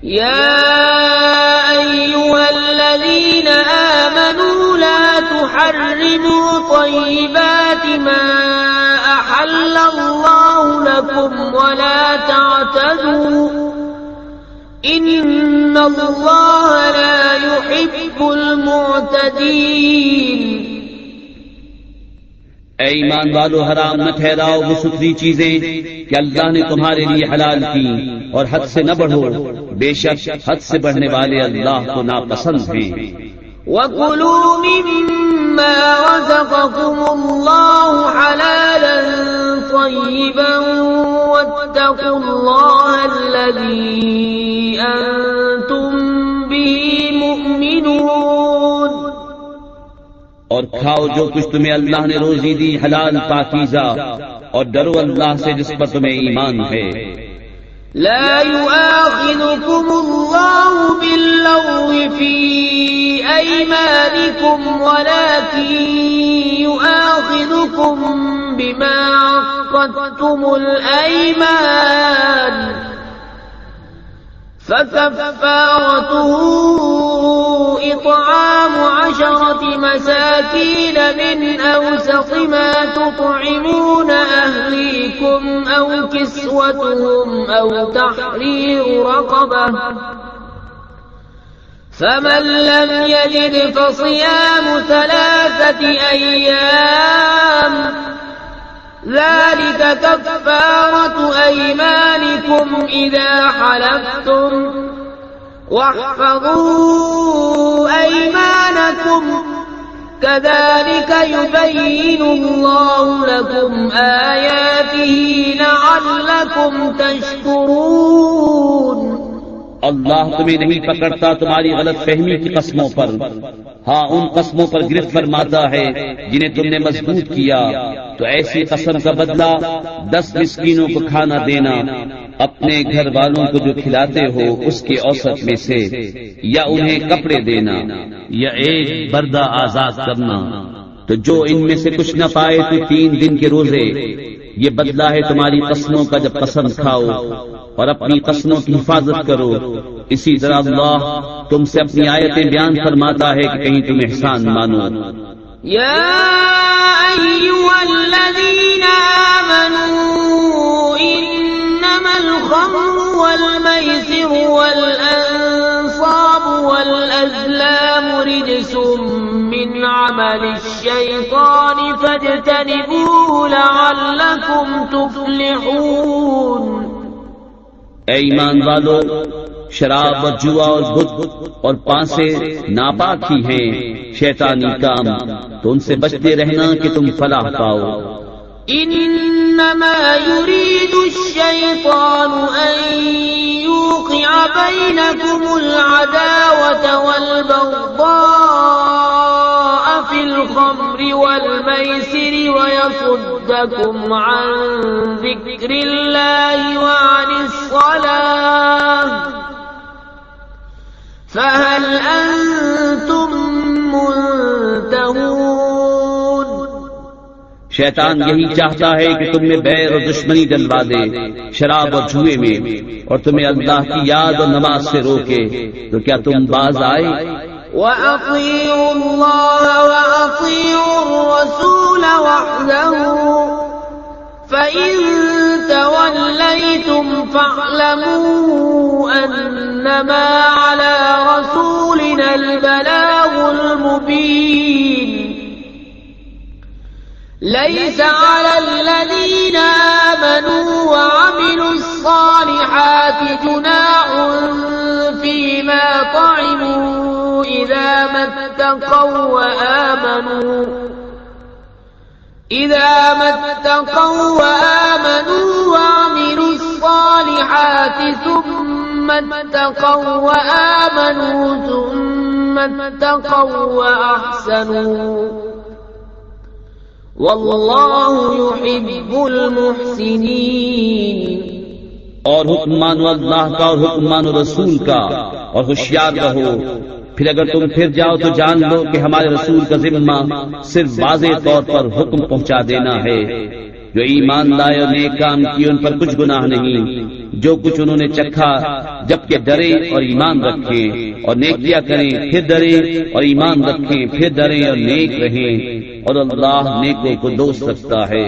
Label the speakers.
Speaker 1: يا أيها الذين آمنوا لا تحرموا طيبات ما أحل الله لكم ولا تعتدوا إن الله لا يحب المعتدين.
Speaker 2: اے ایمان والو، حرام نہ ٹھہراؤ وہ ستھری چیزیں کہ اللہ نے تمہارے لیے حلال کی، اور حد سے نہ بڑھو، بے شک حد سے بڑھنے والے اللہ کو ناپسند ہیں.
Speaker 1: وَكُلُوا مِمَّا رَزَقَكُمُ اللَّهُ حَلَالًا طَيِّبًا وَاتَّقُوا اللَّهَ الَّذِي أَنتُم بِهِ مُؤْمِنُونَ.
Speaker 2: اور کھاؤ جو کچھ تمہیں اللہ نے روزی دی حلال پاکیزہ، اور ڈرو اللہ سے جس پر تمہیں ایمان ہے.
Speaker 1: لا يؤاخذكم الله باللغو في أيمانكم ولكن يؤاخذكم بما عقدتم الأيمان، فكفارته إطعام 10 مساكين من أوسط ما تطعمون أهليكم أو كسوتهم أو تحرير رقبة، فمن لم يجد فصيام 3 أيام، ذلك كفارة أيمانكم إذا حلفتم، واحفظوا أيمانكم، كذلك يبين الله لكم آياته لعلكم تشكرون.
Speaker 2: اللہ تمہیں نہیں پکڑتا تمہاری غلط فہمی کی قسموں پر، ہاں ان قسموں پر گرفت فرماتا ہے جنہیں تم نے مضبوط کیا. تو ایسی قسم کا بدلہ 10 مسکینوں کو کھانا دینا، اپنے گھر والوں کو جو کھلاتے ہو اس کے اوسط میں سے، یا انہیں کپڑے دینا، یا ایک بردہ آزاد کرنا. تو جو ان میں سے کچھ نہ پائے تو 3 دن کے روزے. یہ بدلہ ہے تمہاری قسموں کا جب قسم کھاؤ، اور اپنی قسموں کی حفاظت کرو. اسی طرح اللہ تم سے اپنی آیتیں بیان فرماتا ہے کہ کہیں تم احسان مانو.
Speaker 1: يا أيها الذين آمنوا إنما الخمر والميسر والأنصاب والأزلام رجس من عمل الشيطان فاجتنبوه لعلكم تفلحون.
Speaker 2: اے ایمان والو، شراب اور جوا اور بت اور پانسے ناپاک ہی ہیں، شیطانی کام، تو ان سے بچتے رہنا کہ تم فلاح پاؤ.
Speaker 1: انما يريد الشيطان ان يوقع بينكم العداوة والبغضاء في الخمر والميسر ويصدكم عن ذكر الله وعن الصلاة، فهل أنتم منتهون.
Speaker 2: شیطان یہی چاہتا ہے کہ تم میں بیر اور دشمنی ڈلوا دے شراب اور جوئے میں، اور تمہیں اللہ کی یاد اور نماز سے روکے. تو کیا تم باز آئے؟
Speaker 1: وَأَطِيعُوا اللَّهَ وَأَطِيعُوا الرَّسُولَ وَاحْذَرُوا، فَإِن تَوَلَّيْتُمْ فَاعْلَمُوا أَنَّمَا عَلَى رَسُولِنَا الْبَلَاغُ الْمُبِينُ. لَيْسَ عَلَى الَّذِينَ آمَنُوا وَعَمِلُوا الصَّالِحَاتِ جُنَاحٌ فِيمَا طَعِمُوا إِذَا مَا اتَّقَوْا وَآمَنُوا وَعَمِلُوا الصَّالِحَاتِ ثُمَّ اتَّقَوْا وَآمَنُوا ثُمَّ اتَّقَوْا وَأَحْسَنُوا وَاللَّهُ يُحِبُّ الْمُحْسِنِينَ.
Speaker 2: اور حکم مانو اللہ کا اور حکم مانو رسول کا، اور ہوشیار رہو. پھر اگر تم پھر جاؤ تو جان لو کہ ہمارے رسول کا ذمہ صرف واضح طور پر حکم پہنچا دینا ہے، جو ایمان لائے اور نیک کام کیے ان پر کچھ گناہ نہیں، جو کچھ انہوں نے چکھا جبکہ ڈرے اور ایمان رکھیں، اور نیکیاں کریں پھر ڈریں اور ایمان رکھیں، پھر ڈریں اور نیک رہیں، اور اللہ نیکوں کو دوست رکھتا ہے۔